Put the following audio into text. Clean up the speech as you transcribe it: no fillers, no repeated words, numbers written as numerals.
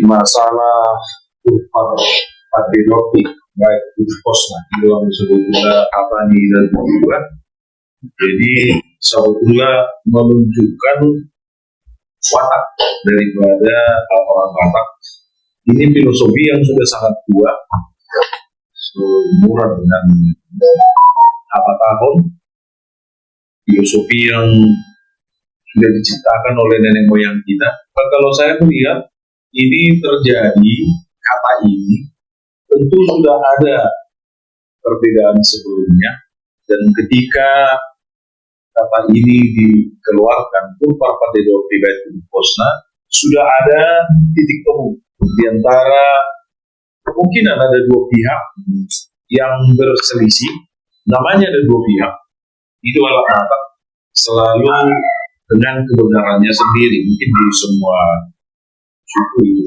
masalah kurva patriotik baik itu posna dalam sebetulnya apa nih dan juga jadi sebetulnya menunjukkan watak daripada orang Batak ini filosofi yang sudah sangat tua seumuran dengan apa tahun filosofi yang sudah diciptakan oleh nenek moyang kita. Kalau saya melihat ini terjadi kata ini tentu sudah ada perbedaan sebelumnya dan ketika kata ini dikeluarkan kurva patriotik baik posna sudah ada titik temu di antara kemungkinan ada dua pihak yang berselisih namanya ada dua pihak itu adalah kata selalu dengan kebenarannya sendiri mungkin di semua suku